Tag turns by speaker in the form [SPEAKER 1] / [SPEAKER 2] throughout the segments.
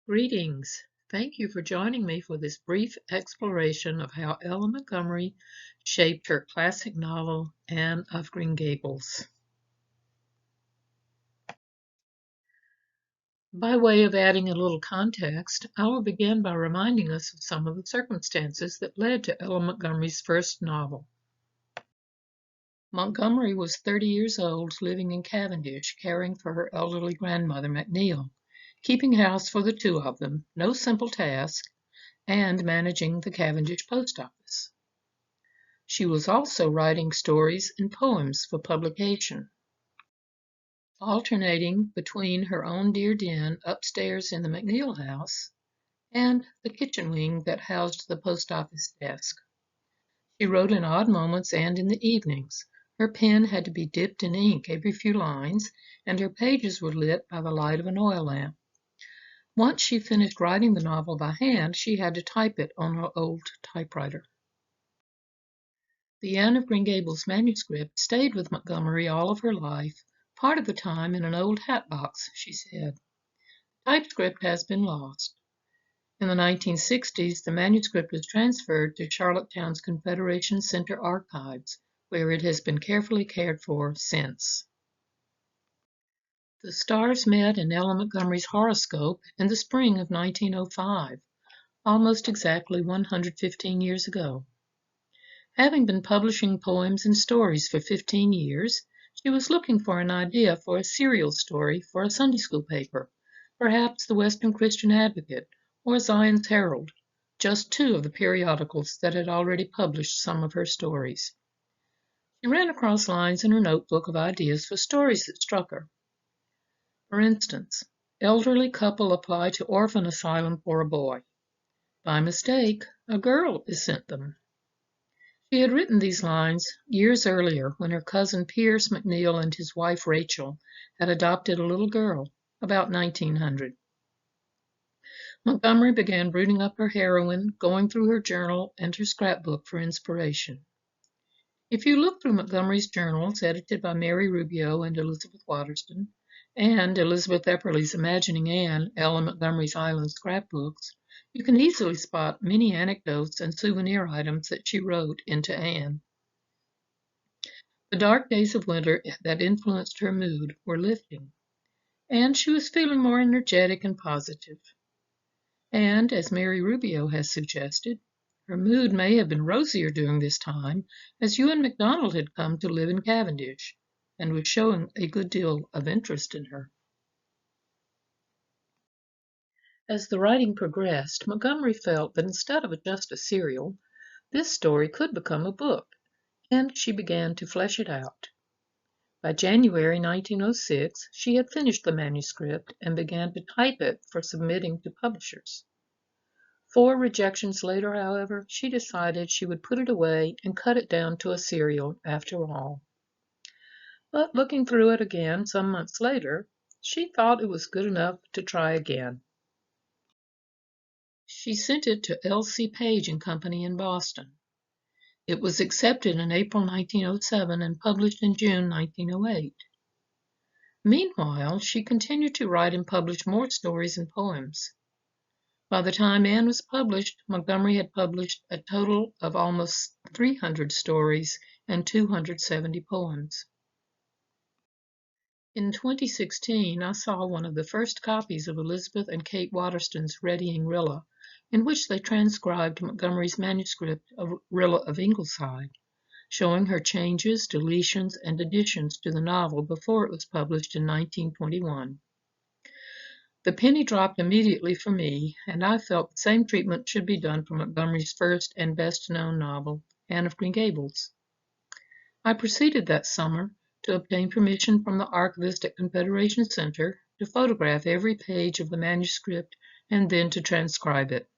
[SPEAKER 1] Greetings. Thank you for joining me for this brief exploration of how Ella Montgomery shaped her classic novel, Anne of Green Gables. By way of adding a little context, I will begin by reminding us of some of the circumstances that led to Ella Montgomery's first novel. Montgomery was 30 years old, living in Cavendish, caring for her elderly grandmother, McNeil, keeping house for the two of them, no simple task, and managing the Cavendish post office. She was also writing stories and poems for publication, alternating between her own dear den upstairs in the McNeil house and the kitchen wing that housed the post office desk. She wrote in odd moments and in the evenings. Her pen had to be dipped in ink every few lines, and her pages were lit by the light of an oil lamp. Once she finished writing the novel by hand, she had to type it on her old typewriter. The Anne of Green Gables manuscript stayed with Montgomery all of her life, part of the time in an old hat box, she said. Typescript has been lost. In the 1960s, the manuscript was transferred to Charlottetown's Confederation Center archives, where it has been carefully cared for since. The stars met in Ella Montgomery's horoscope in the spring of 1905, almost exactly 115 years ago. Having been publishing poems and stories for 15 years, she was looking for an idea for a serial story for a Sunday school paper, perhaps the Western Christian Advocate or Zion's Herald, just two of the periodicals that had already published some of her stories. She ran across lines in her notebook of ideas for stories that struck her. For instance, elderly couple apply to orphan asylum for a boy. By mistake, a girl is sent them. She had written these lines years earlier when her cousin Pierce McNeil and his wife Rachel had adopted a little girl, about 1900. Montgomery began brooding up her heroine, going through her journal and her scrapbook for inspiration. If you look through Montgomery's journals, edited by Mary Rubio and Elizabeth Waterston, and Elizabeth Epperly's Imagining Anne, Ella Montgomery's Island scrapbooks, you can easily spot many anecdotes and souvenir items that she wrote into Anne. The dark days of winter that influenced her mood were lifting, and she was feeling more energetic and positive. And, as Mary Rubio has suggested, her mood may have been rosier during this time, as Ewan MacDonald had come to live in Cavendish and was showing a good deal of interest in her. As the writing progressed, Montgomery felt that instead of just a serial, this story could become a book, and she began to flesh it out. By January 1906, she had finished the manuscript and began to type it for submitting to publishers. 4 rejections later, however, she decided she would put it away and cut it down to a serial after all. But looking through it again some months later, she thought it was good enough to try again. She sent it to L.C. Page and Company in Boston. It was accepted in April 1907 and published in June 1908. Meanwhile, she continued to write and publish more stories and poems. By the time Anne was published, Montgomery had published a total of almost 300 stories and 270 poems. In 2016, I saw one of the first copies of Elizabeth and Kate Waterston's Readying Rilla, in which they transcribed Montgomery's manuscript of Rilla of Ingleside, showing her changes, deletions, and additions to the novel before it was published in 1921. The penny dropped immediately for me, and I felt the same treatment should be done for Montgomery's first and best-known novel, Anne of Green Gables. I proceeded that summer to obtain permission from the archivist at Confederation Center to photograph every page of the manuscript and then to transcribe it.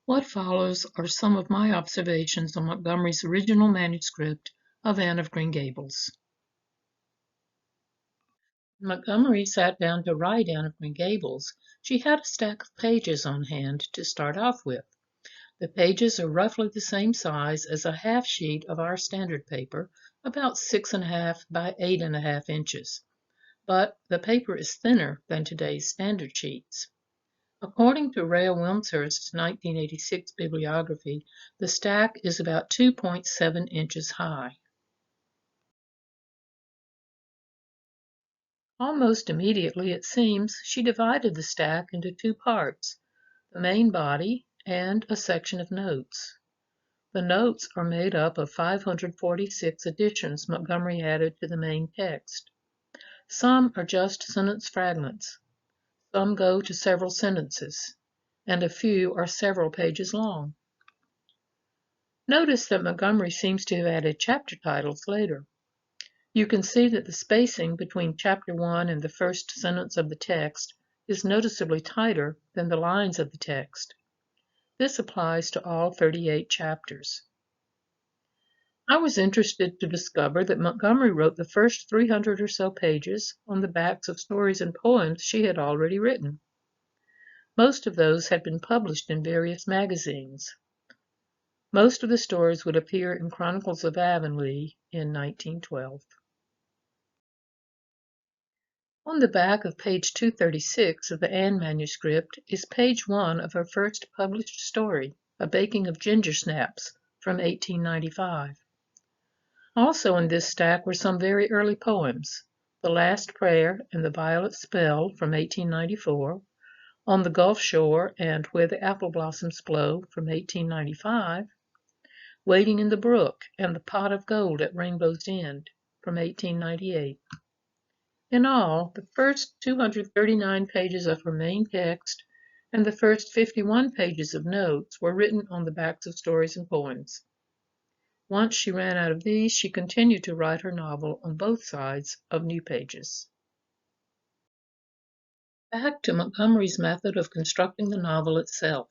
[SPEAKER 1] What follows are some of my observations on Montgomery's original manuscript of Anne of Green Gables. Montgomery sat down to write Anne of Green Gables. She had a stack of pages on hand to start off with. The pages are roughly the same size as a half sheet of our standard paper, about 6½ by 8½ inches, but the paper is thinner than today's standard sheets. According to Rhea Wilmshurst's 1986 bibliography, the stack is about 2.7 inches high. Almost immediately, it seems, she divided the stack into two parts, the main body and a section of notes. The notes are made up of 546 additions Montgomery added to the main text. Some are just sentence fragments, some go to several sentences, and a few are several pages long. Notice that Montgomery seems to have added chapter titles later. You can see that the spacing between chapter 1 and the first sentence of the text is noticeably tighter than the lines of the text. This applies to all 38 chapters. I was interested to discover that Montgomery wrote the first 300 or so pages on the backs of stories and poems she had already written. Most of those had been published in various magazines. Most of the stories would appear in Chronicles of Avonlea in 1912. On the back of page 236 of the Anne manuscript is page 1 of her first published story, A Baking of Ginger Snaps, from 1895. Also in this stack were some very early poems, The Last Prayer and the Violet Spell, from 1894, On the Gulf Shore and Where the Apple Blossoms Blow, from 1895, Wading in the Brook and the Pot of Gold at Rainbow's End, from 1898. In all, the first 239 pages of her main text and the first 51 pages of notes were written on the backs of stories and poems. Once she ran out of these, she continued to write her novel on both sides of new pages. Back to Montgomery's method of constructing the novel itself.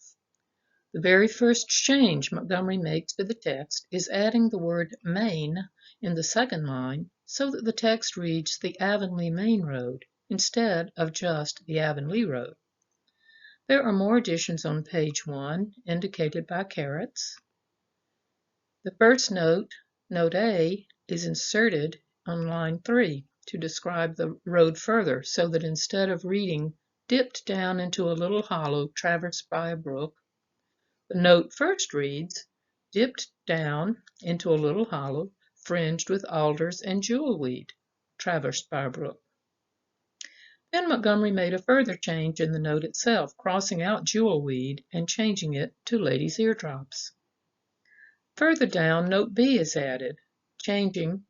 [SPEAKER 1] The very first change Montgomery makes to the text is adding the word Main in the second line so that the text reads the Avonlea Main Road instead of just the Avonlea Road. There are more additions on page 1, indicated by carets. The first note, note A, is inserted on line 3 to describe the road further so that instead of reading dipped down into a little hollow traversed by a brook, the note first reads, dipped down into a little hollow, fringed with alders and jewelweed, traversed by a brook. Then Montgomery made a further change in the note itself, crossing out jewelweed and changing it to lady's eardrops. Further down, note B is added, changing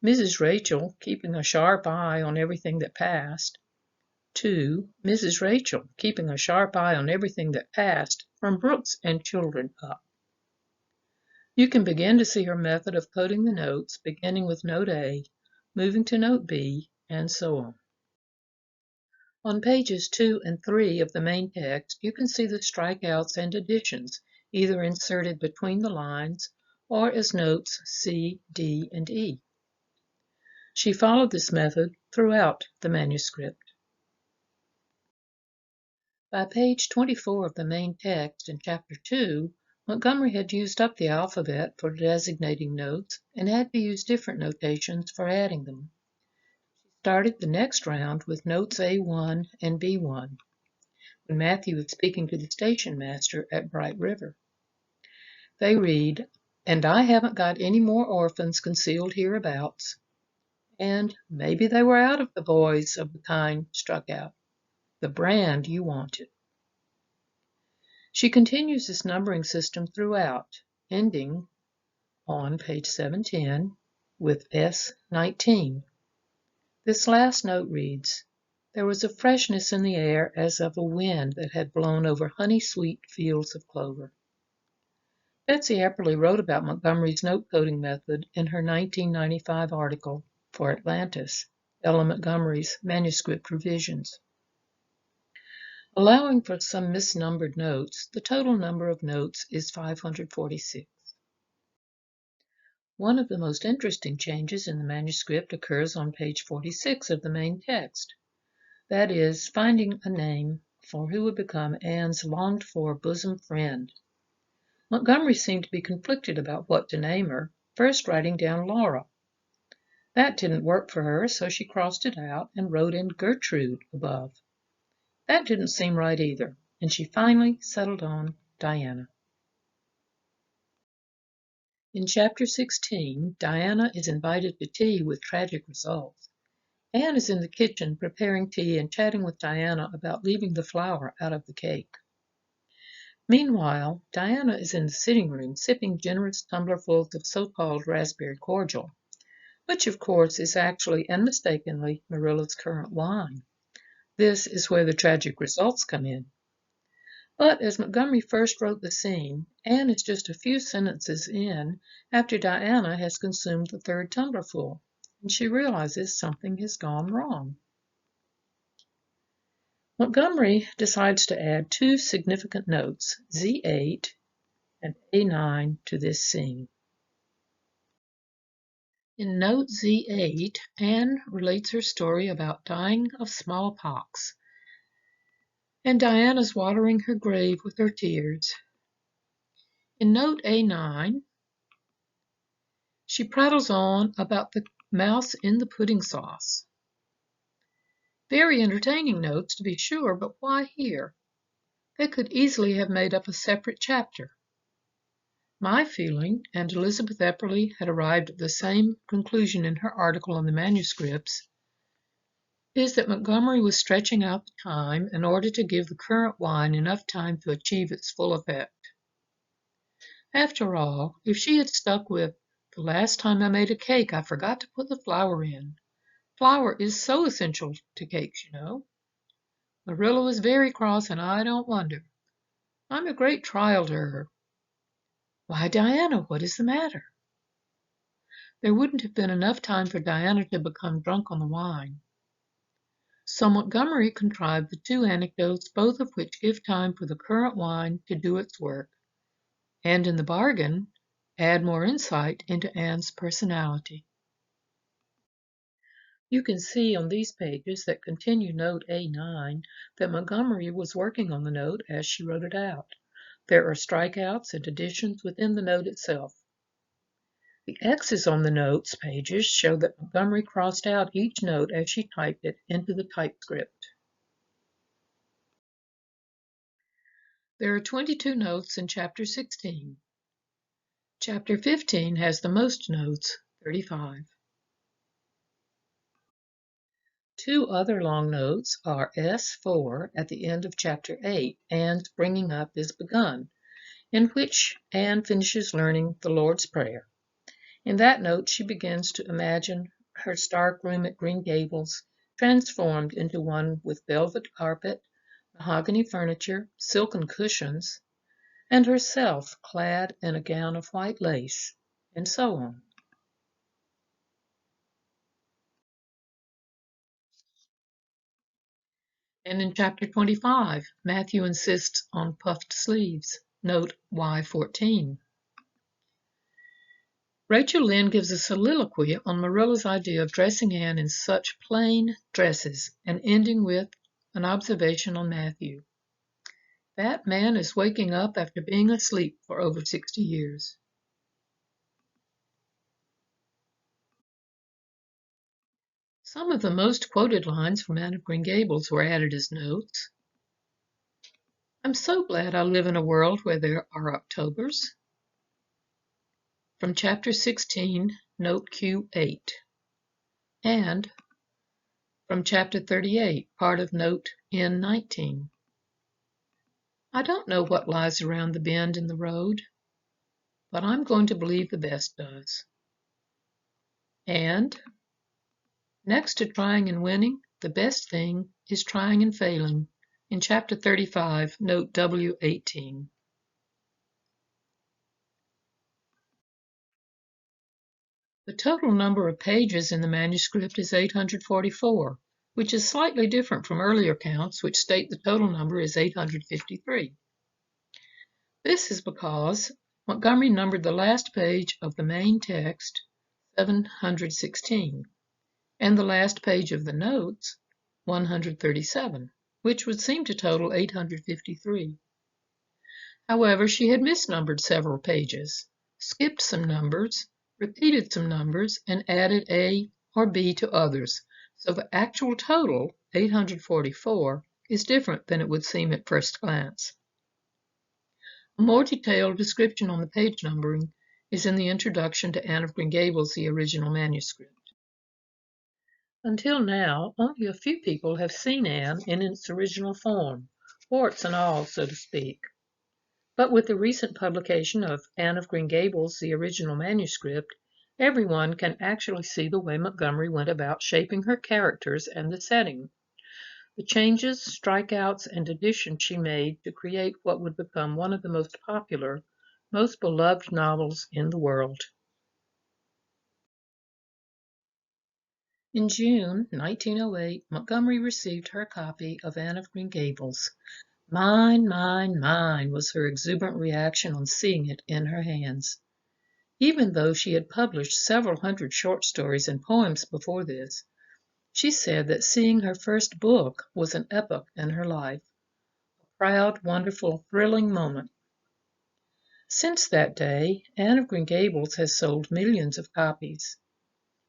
[SPEAKER 1] Mrs. Rachel, keeping a sharp eye on everything that passed, to Mrs. Rachel, keeping a sharp eye on everything that passed from Brooks and children up. You can begin to see her method of coding the notes, beginning with note A, moving to note B, and so on. On pages 2 and 3 of the main text, you can see the strikeouts and additions, either inserted between the lines or as notes C, D, and E. She followed this method throughout the manuscript. By page 24 of the main text in chapter 2, Montgomery had used up the alphabet for designating notes and had to use different notations for adding them. She started the next round with notes A1 and B1, when Matthew was speaking to the station master at Bright River. They read, "And I haven't got any more orphans concealed hereabouts," and "maybe they were out of the boys of the kind struck out, the brand you wanted." She continues this numbering system throughout, ending on page 710 with S19. This last note reads, "There was a freshness in the air as of a wind that had blown over honey-sweet fields of clover." Betsy Epperly wrote about Montgomery's note-coding method in her 1995 article for Atlantis, Ella Montgomery's Manuscript Revisions. Allowing for some misnumbered notes, the total number of notes is 546. One of the most interesting changes in the manuscript occurs on page 46 of the main text. That is, finding a name for who would become Anne's longed-for bosom friend. Montgomery seemed to be conflicted about what to name her, first writing down Laura. That didn't work for her, so she crossed it out and wrote in Gertrude above. That didn't seem right either, and she finally settled on Diana. In Chapter 16, Diana is invited to tea with tragic results. Anne is in the kitchen preparing tea and chatting with Diana about leaving the flour out of the cake. Meanwhile, Diana is in the sitting room sipping generous tumblerfuls of so-called raspberry cordial, which of course is actually and mistakenly Marilla's currant wine. This is where the tragic results come in. But as Montgomery first wrote the scene, Anne is just a few sentences in after Diana has consumed the third tumblerful, and she realizes something has gone wrong. Montgomery decides to add two significant notes, Z8 and A9, to this scene. In note Z8, Anne relates her story about dying of smallpox, and Diana's watering her grave with her tears. In note A9, she prattles on about the mouse in the pudding sauce. Very entertaining notes, to be sure, but why here? They could easily have made up a separate chapter. My feeling, and Elizabeth Epperly had arrived at the same conclusion in her article on the manuscripts, is that Montgomery was stretching out the time in order to give the currant wine enough time to achieve its full effect. After all, if she had stuck with, "The last time I made a cake, I forgot to put the flour in. Flour is so essential to cakes, you know." Marilla was very cross, and I don't wonder. I'm a great trial to her. "Why, Diana, what is the matter?" There wouldn't have been enough time for Diana to become drunk on the wine. So Montgomery contrived the two anecdotes, both of which give time for the currant wine to do its work, and in the bargain, add more insight into Anne's personality. You can see on these pages that continue note A9 that Montgomery was working on the note as she wrote it out. There are strikeouts and additions within the note itself. The X's on the notes pages show that Montgomery crossed out each note as she typed it into the typescript. There are 22 notes in Chapter 16. Chapter 15 has the most notes, 35. Two other long notes are S4 at the end of Chapter 8, Anne's bringing up is begun, in which Anne finishes learning the Lord's Prayer. In that note, she begins to imagine her stark room at Green Gables transformed into one with velvet carpet, mahogany furniture, silken cushions, and herself clad in a gown of white lace, and so on. And in Chapter 25, Matthew insists on puffed sleeves. Note Y14. Rachel Lynde gives a soliloquy on Marilla's idea of dressing Anne in such plain dresses, and ending with an observation on Matthew. That man is waking up after being asleep for over 60 years. Some of the most quoted lines from Anne of Green Gables were added as notes. "I'm so glad I live in a world where there are Octobers." From Chapter 16, note Q8. And from Chapter 38, part of note N19. "I don't know what lies around the bend in the road, but I'm going to believe the best does." And next to trying and winning, the best thing is trying and failing, in Chapter 35, note W18. The total number of pages in the manuscript is 844, which is slightly different from earlier counts, which state the total number is 853. This is because Montgomery numbered the last page of the main text 716, and the last page of the notes 137, which would seem to total 853. However, she had misnumbered several pages, skipped some numbers, repeated some numbers, and added A or B to others, so the actual total, 844, is different than it would seem at first glance. A more detailed description on the page numbering is in the introduction to Anne of Green Gables, the original manuscript. Until now, only a few people have seen Anne in its original form, warts and all, so to speak. But with the recent publication of Anne of Green Gables, the original manuscript, everyone can actually see the way Montgomery went about shaping her characters and the setting, the changes, strikeouts, and additions she made to create what would become one of the most popular, most beloved novels in the world. In June 1908, Montgomery received her copy of Anne of Green Gables. Mine, mine, mine was her exuberant reaction on seeing it in her hands. Even though she had published several hundred short stories and poems before this, she said that seeing her first book was an epoch in her life, a proud, wonderful, thrilling moment. Since that day, Anne of Green Gables has sold millions of copies.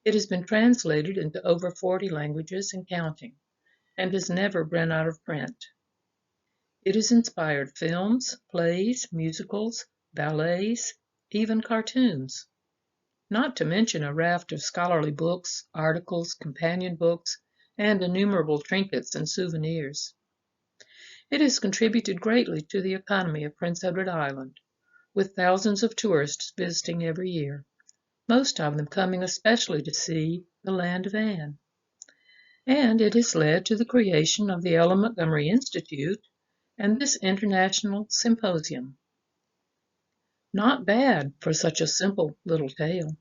[SPEAKER 1] It has been translated into over 40 languages and counting, and has never run out of print. It has inspired films, plays, musicals, ballets, even cartoons, not to mention a raft of scholarly books, articles, companion books, and innumerable trinkets and souvenirs. It has contributed greatly to the economy of Prince Edward Island, with thousands of tourists visiting every year, most of them coming especially to see the land of Anne. And it has led to the creation of the Ella Montgomery Institute and this international symposium. Not bad for such a simple little tale.